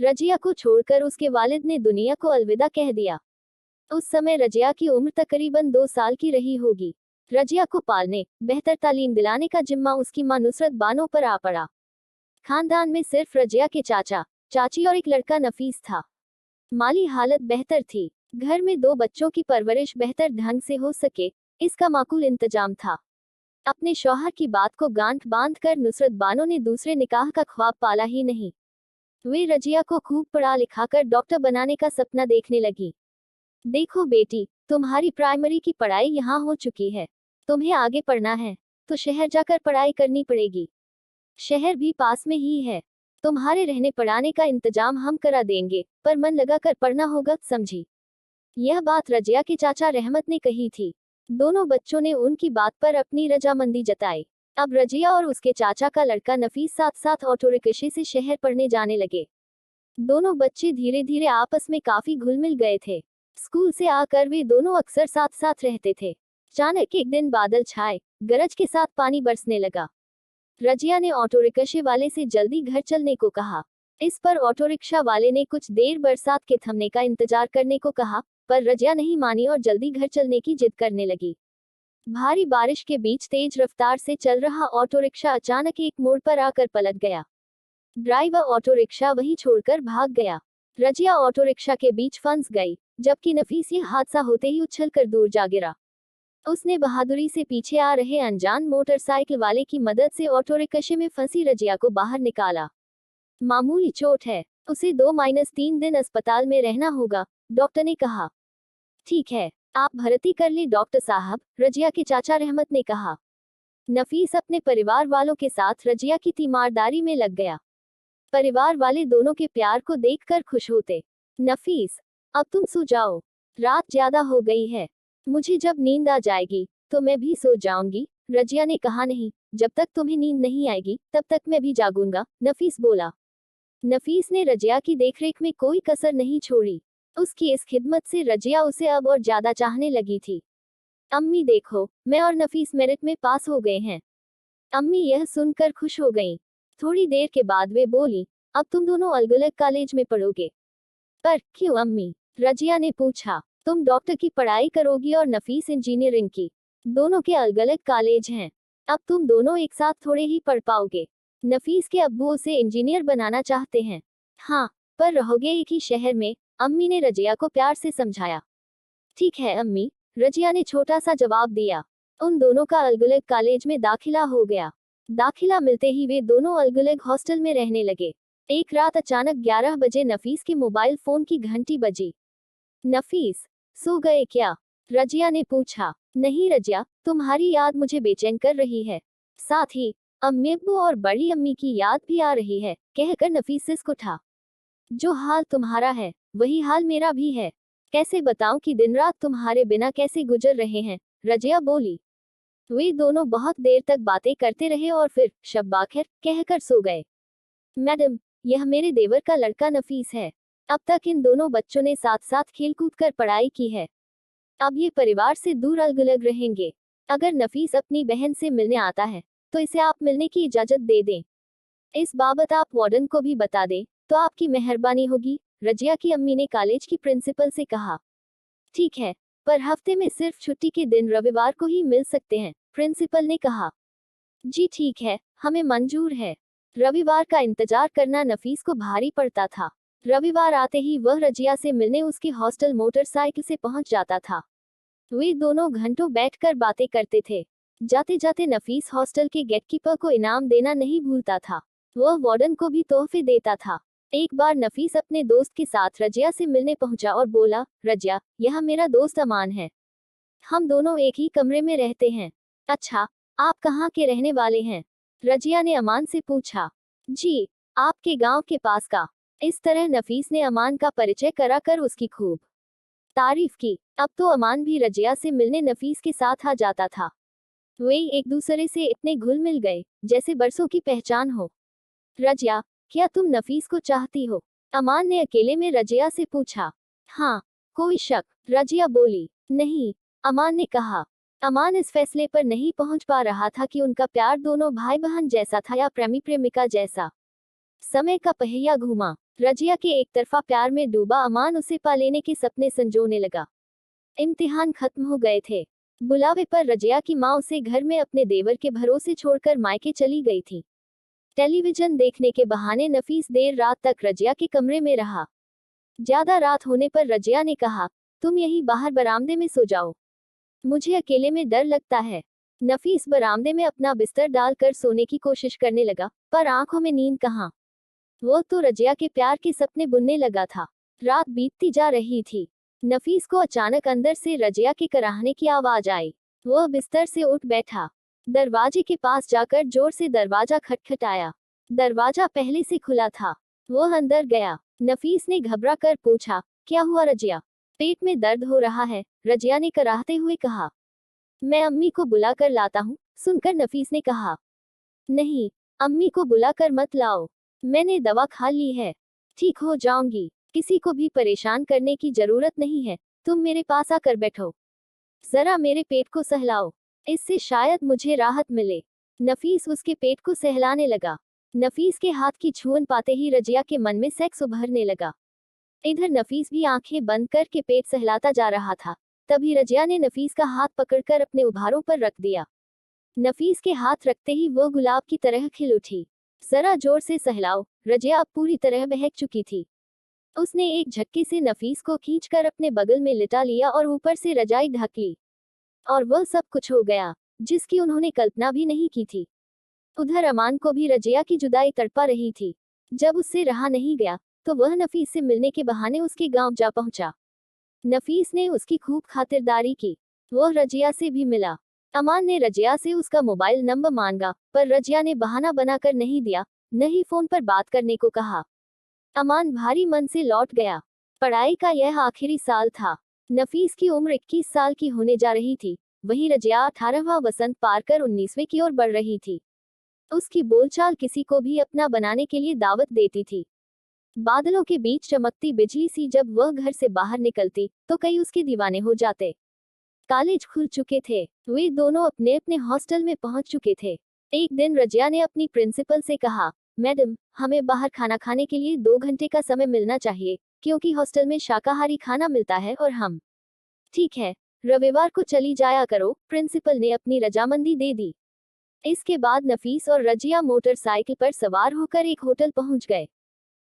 रजिया को छोड़कर उसके वालिद ने दुनिया को अलविदा कह दिया। उस समय रजिया की उम्र तकरीबन 2 साल की रही होगी। रजिया को पालने, बेहतर तालीम दिलाने का जिम्मा उसकी मां नुसरत बानो पर आ पड़ा। खानदान में सिर्फ रजिया के चाचा, चाची और एक लड़का नफीस था। माली हालत बेहतर थी। घर में 2 बच्चों की परवरिश बेहतर ढंग से हो सके, इसका माकूल इंतजाम था। अपने शौहर की बात को गांठ बांधकर नुसरत बानो ने दूसरे निकाह का ख्वाब पाला ही नहीं। वे रजिया को खूब पढ़ा लिखाकर डॉक्टर बनाने का सपना देखने लगी। देखो बेटी, तुम्हारी प्राइमरी की पढ़ाई यहाँ हो चुकी है। तुम्हें आगे पढ़ना है तो शहर जाकर पढ़ाई करनी पड़ेगी। शहर भी पास में ही है। तुम्हारे रहने पढ़ाने का इंतजाम हम करा देंगे, पर मन लगाकर पढ़ना होगा, समझी। यह बात रजिया के चाचा रहमत ने कही थी। दोनों बच्चों ने उनकी बात पर अपनी रजामंदी जताई। अब रजिया और उसके चाचा का लड़का नफीस साथ साथ ऑटो रिक्शे से शहर पढ़ने जाने लगे। दोनों बच्चे धीरे धीरे आपस में काफी घुल मिल गए थे। स्कूल से आकर वे दोनों अक्सर साथ साथ रहते थे। अचानक एक दिन बादल छाए, गरज के साथ पानी बरसने लगा। रजिया ने ऑटो रिक्शे वाले से जल्दी घर चलने को कहा। इस पर ऑटो रिक्शा वाले ने कुछ देर बरसात के थमने का इंतजार करने को कहा, पर रजिया नहीं मानी और जल्दी घर चलने की जिद करने लगी। भारी बारिश के बीच तेज रफ्तार से चल रहा ऑटो रिक्शा अचानक एक मोड़ पर आकर पलट गया। ड्राइवर ऑटो रिक्शा वहीं छोड़कर भाग गया। रजिया ऑटो रिक्शा के बीच फंस गई, जबकि नफीस ये हादसा होते ही उछलकर दूर जा गिरा। उसने बहादुरी से पीछे आ रहे अनजान मोटरसाइकिल वाले की मदद से ऑटो रिक्शे में फंसी रजिया को बाहर निकाला। मामूली चोट है, उसे 2-3 दिन अस्पताल में रहना होगा, डॉक्टर ने कहा। ठीक है, आप भर्ती कर ले डॉक्टर साहब, रजिया के चाचा रहमत ने कहा। नफीस अपने परिवार वालों के साथ रजिया की तीमारदारी में लग गया। परिवार वाले दोनों के प्यार को देखकर खुश होते। नफीस, अब तुम सो जाओ, रात ज्यादा हो गई है। मुझे जब नींद आ जाएगी तो मैं भी सो जाऊंगी, रजिया ने कहा। नहीं, जब तक तुम्हें नींद नहीं आएगी तब तक मैं भी जागूंगा, नफीस बोला। नफीस ने रजिया की देखरेख में कोई कसर नहीं छोड़ी। उसकी इस खिदमत से रजिया उसे अब और ज्यादा चाहने लगी थी। अम्मी देखो, मैं और नफीस मेरिट में पास हो गए हैं। अम्मी यह सुनकर खुश हो गईं। थोड़ी देर के बाद वे बोली, अब तुम दोनों अलग अलग कॉलेज में पढ़ोगे। पर क्यों अम्मी, रजिया ने पूछा। तुम डॉक्टर की पढ़ाई करोगी और नफीस इंजीनियरिंग की। दोनों के अलग अलग कॉलेज हैं। अब तुम दोनों एक साथ थोड़े ही पढ़ पाओगे। नफीस के अब्बू उसे इंजीनियर बनाना चाहते हैं। हाँ, पर रहोगे एक ही शहर में, अम्मी ने रजिया को प्यार से समझाया। ठीक है अम्मी, रजिया ने छोटा सा जवाब दिया। उन दोनों का अलग अलग कॉलेज में दाखिला हो गया। दाखिला मिलते ही वे दोनों अलग अलग हॉस्टल में रहने लगे। एक रात अचानक 11 बजे नफीस के मोबाइल फोन की घंटी बजी। नफीस, सो गए क्या, रजिया ने पूछा। नहीं रजिया, तुम्हारी याद मुझे बेचैन कर रही है। साथ ही अम्मी अब्बू और बड़ी अम्मी की याद भी आ रही है, कहकर नफीस सिसक उठा। जो हाल तुम्हारा है वही हाल मेरा भी है। कैसे बताऊं कि दिन रात तुम्हारे बिना कैसे गुजर रहे हैं, रजिया बोली। वे दोनों बहुत देर तक बातें करते रहे और फिर शब्बा खैर कहकर सो गए। मैडम, यह मेरे देवर का लड़का नफीस है। अब तक इन दोनों बच्चों ने साथ साथ खेलकूद कर पढ़ाई की है। अब ये परिवार से दूर अलग अलग रहेंगे। अगर नफीस अपनी बहन से मिलने आता है तो इसे आप मिलने की इजाजत दे दें। इस बाबत आप वार्डन को भी बता दें तो आपकी मेहरबानी होगी, रजिया की अम्मी ने कॉलेज की प्रिंसिपल से कहा। ठीक है, पर हफ्ते में सिर्फ छुट्टी के दिन रविवार को ही मिल सकते हैं, प्रिंसिपल ने कहा। जी ठीक है, हमें मंजूर है। रविवार का इंतजार करना नफीस को भारी पड़ता था। रविवार आते ही वह रजिया से मिलने उसके हॉस्टल मोटरसाइकिल से पहुंच जाता था। वे दोनों घंटों बैठकर बातें करते थे। जाते जाते नफीस हॉस्टल के गेटकीपर को इनाम देना नहीं भूलता था। वह वार्डन को भी तोहफे देता था। एक बार नफीस अपने दोस्त के साथ रजिया से मिलने पहुंचा और बोला, रजिया, यह मेरा दोस्त अमान है। हम दोनों एक ही कमरे में रहते हैं। अच्छा, आप कहाँ के रहने वाले हैं, रजिया ने अमान से पूछा। जी, आपके गांव के पास का। इस तरह नफीस ने अमान का परिचय कराकर उसकी खूब तारीफ की। अब तो अमान भी रजिया से मिलने नफीस के साथ आ जाता था। वे एक दूसरे से इतने घुल मिल गए जैसे बरसों की पहचान हो। रजिया, क्या तुम नफीस को चाहती हो, अमान ने अकेले में रजिया से पूछा। हाँ, कोई शक, रजिया बोली। नहीं, अमान ने कहा। अमान इस फैसले पर नहीं पहुंच पा रहा था कि उनका प्यार दोनों भाई बहन जैसा था या प्रेमी प्रेमिका जैसा। समय का पहिया घूमा। रजिया के एक तरफा प्यार में डूबा अमान उसे पा लेने के सपने संजोने लगा। इम्तिहान खत्म हो गए थे। बुलावे पर रजिया की माँ उसे घर में अपने देवर के भरोसे छोड़कर मायके चली गई थी। टेलीविजन देखने के बहाने नफीस देर रात तक रजिया के कमरे में रहा। ज्यादा रात होने पर रजिया ने कहा, तुम यहीं बाहर बरामदे में सो जाओ, मुझे अकेले में डर लगता है। नफीस बरामदे में अपना बिस्तर डालकर सोने की कोशिश करने लगा, पर आंखों में नींद कहाँ। वो तो रजिया के प्यार के सपने बुनने लगा था। रात बीतती जा रही थी। नफीस को अचानक अंदर से रजिया के कराहने की आवाज आई। वो बिस्तर से उठ बैठा। दरवाजे के पास जाकर जोर से दरवाजा खटखटाया। दरवाजा पहले से खुला था। वो अंदर गया। नफीस ने घबरा कर पूछा, क्या हुआ रजिया? पेट में दर्द हो रहा है, रजिया ने कराहते हुए कहा। मैं अम्मी को बुला कर लाता हूँ, सुनकर नफीस ने कहा। नहीं, अम्मी को बुला कर मत लाओ, मैंने दवा खा ली है, ठीक हो जाऊंगी, किसी को भी परेशान करने की जरूरत नहीं है, तुम मेरे पास आकर बैठो, जरा मेरे पेट को सहलाओ, इससे शायद मुझे राहत मिले। नफीस उसके पेट को सहलाने लगा। नफीस के हाथ की छुअन पाते ही रजिया के मन में सेक्स उभरने लगा। इधर नफीस भी आंखें बंद करके पेट सहलाता जा रहा था। तभी रजिया ने नफीस का हाथ पकड़कर अपने उभारों पर रख दिया। नफीस के हाथ रखते ही वो गुलाब की तरह खिल उठी। जरा जोर से सहलाओ, रजिया अब पूरी तरह बहक चुकी थी। उसने एक झटके से नफीस को खींचकर अपने बगल में लिटा लिया और ऊपर से रजाई ढक ली। और वह सब कुछ हो गया जिसकी उन्होंने कल्पना भी नहीं की थी। उधर अमान को भी रजिया की जुदाई तड़पा रही थी। जब उससे रहा नहीं गया तो वह नफीस से मिलने के बहाने उसके गांव जा पहुंचा। नफीस ने उसकी खूब खातिरदारी की। वह रजिया से भी मिला। अमान ने रजिया से उसका मोबाइल नंबर मांगा, पर रजिया ने बहाना बनाकर नहीं दिया, न ही फोन पर बात करने को कहा। अमान भारी मन से लौट गया। पढ़ाई का यह आखिरी साल था। नफीस की उम्र 21 साल की होने जा रही थी। वहीं रजिया 18वां वसंत पार कर 19वें की ओर बढ़ रही थी। उसकी बोलचाल किसी को भी अपना बनाने के लिए दावत देती थी। बादलों के बीच चमकती बिजली सी जब वह घर से बाहर निकलती तो कई उसके दीवाने हो जाते। कॉलेज खुल चुके थे। वे दोनों अपने अपने हॉस्टल में पहुंच चुके थे। एक दिन रजिया ने अपनी प्रिंसिपल से कहा, मैडम, हमें बाहर खाना खाने के लिए 2 घंटे का समय मिलना चाहिए, क्योंकि हॉस्टल में शाकाहारी खाना मिलता है और हम। ठीक है, रविवार को चली जाया करो, प्रिंसिपल ने अपनी रजामंदी दे दी। इसके बाद नफीस और रजिया मोटरसाइकिल पर सवार होकर एक होटल पहुंच गए।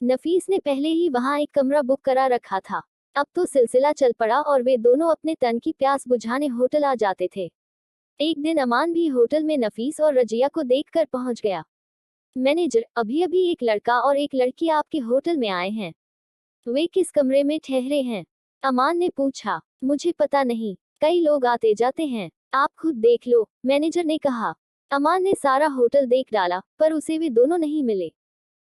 नफीस ने पहले ही वहां एक कमरा बुक करा रखा था। अब तो सिलसिला चल पड़ा और वे दोनों अपने तन की प्यास बुझाने होटल आ जाते थे। एक दिन अमान भी होटल में नफीस और रजिया को देखकर पहुंच गया। मैनेजर, अभी अभी एक लड़का और एक लड़की आपके होटल में आए हैं। वे किस कमरे में ठहरे हैं? अमान ने पूछा। मुझे पता नहीं, कई लोग आते जाते हैं, आप खुद देख लो, मैनेजर ने कहा। अमान ने सारा होटल देख डाला, पर उसे वे दोनों नहीं मिले।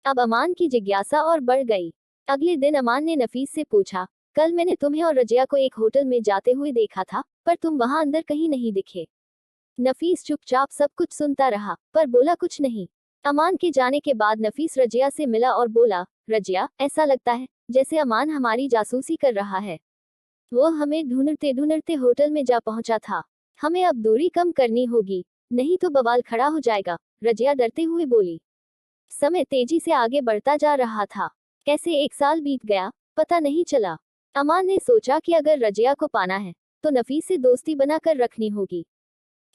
अब अमान की जिज्ञासा और बढ़ गई। अगले दिन अमान ने नफीस से पूछा, कल मैंने तुम्हें और रजिया को एक होटल में जाते हुए देखा था, पर तुम वहां अंदर कहीं नहीं दिखे। नफीस चुपचाप सब कुछ सुनता रहा, पर बोला कुछ नहीं। अमान के जाने के बाद नफीस रजिया से मिला और बोला, रजिया, ऐसा लगता है जैसे अमान हमारी जासूसी कर रहा है। वो हमें ढूंढते ढूंढते होटल में जा पहुंचा था। हमें अब दूरी कम करनी होगी, नहीं तो बवाल खड़ा हो जाएगा, रजिया डरते हुए बोली। समय तेजी से आगे बढ़ता जा रहा था। कैसे 1 साल बीत गया, पता नहीं चला। अमान ने सोचा कि अगर रजिया को पाना है तो नफीस से दोस्ती बनाकर रखनी होगी।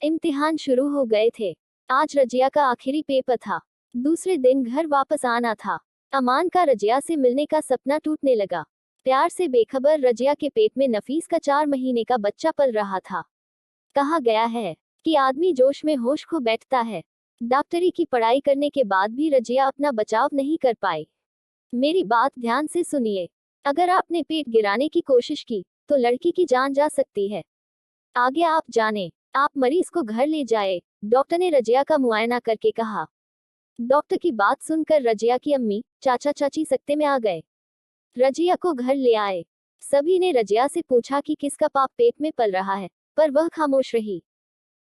इम्तिहान शुरू हो गए थे। आज रजिया का आखिरी पेपर था। दूसरे दिन घर वापस आना था। अमान का रजिया से मिलने का सपना टूटने लगा। प्यार से बेखबर रजिया के पेट में नफीस का 4 महीने का बच्चा पल रहा था। कहा गया है कि आदमी जोश में होश खो बैठता है। डॉक्टरी की पढ़ाई करने के बाद भी रजिया अपना बचाव नहीं कर पाई। मेरी बात ध्यान से सुनिए। अगर आपने पेट गिराने की कोशिश की तो लड़की की जान जा सकती है। आगे आप जाने। आप मरीज को घर ले जाए, डॉक्टर ने रजिया का मुआयना करके कहा। डॉक्टर की बात सुनकर रजिया की अम्मी, चाचा चाची सकते में आ गए। रजिया को घर ले आए। सभी ने रजिया से पूछा कि किसका पाप पेट में पल रहा है, पर वह खामोश रही,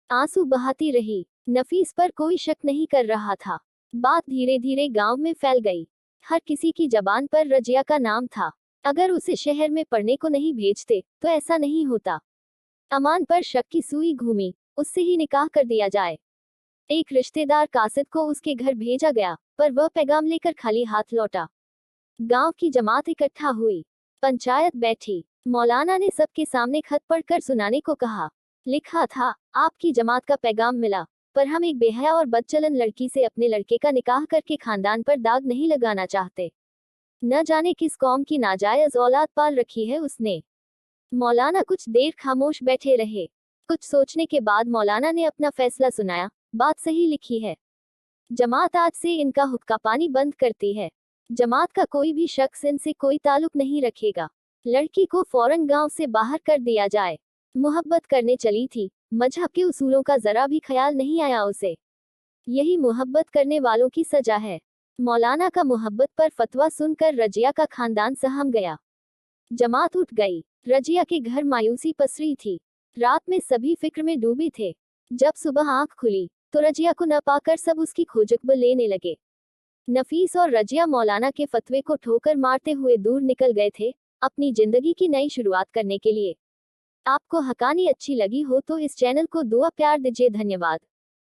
आंसू बहाती रही। नफीस पर कोई शक नहीं कर रहा था। बात धीरे धीरे गांव में फैल गई। हर किसी की जबान पर रजिया का नाम था। अगर उसे शहर में पढ़ने को नहीं भेजते तो ऐसा नहीं होता। अमान पर शक की सुई घूमी, उससे ही निकाह कर दिया जाए। एक रिश्तेदार कासिद को उसके घर भेजा गया, पर वह पैगाम लेकर खाली हाथ लौटा। गांव की जमात इकट्ठा हुई। पंचायत बैठी। मौलाना ने सबके सामने खत पढ़कर सुनाने को कहा। लिखा था, आपकी जमात का पैगाम मिला, पर हम एक बेहया और बदचलन लड़की से अपने लड़के का निकाह करके खानदान पर दाग नहीं लगाना चाहते। न जाने किस कौम की नाजायज औलाद पाल रखी है उसने। मौलाना कुछ देर खामोश बैठे रहे। कुछ सोचने के बाद मौलाना ने अपना फैसला सुनाया। बात सही लिखी है। जमात आज से इनका हुक्का पानी बंद करती है। जमात का कोई भी शख्स इनसे कोई ताल्लुक नहीं रखेगा। लड़की को फौरन गांव से बाहर कर दिया जाए। मोहब्बत करने चली थी, मजहब के उसूलों का जरा भी ख्याल नहीं आया उसे। यही मोहब्बत करने वालों की सजा है। मौलाना का मोहब्बत पर फतवा सुनकर रजिया का खानदान सहम गया। जमात उठ गई। रजिया के घर मायूसी पसरी थी। रात में सभी फिक्र में डूबे थे। जब सुबह आंख खुली तो रजिया को न पाकर सब उसकी खोजखबर लेने लगे। नफीस और रजिया मौलाना के फतवे को ठोकर मारते हुए दूर निकल गए थे, अपनी जिंदगी की नई शुरुआत करने के लिए। आपको हकानी अच्छी लगी हो तो इस चैनल को दुआ प्यार दीजिए। धन्यवाद।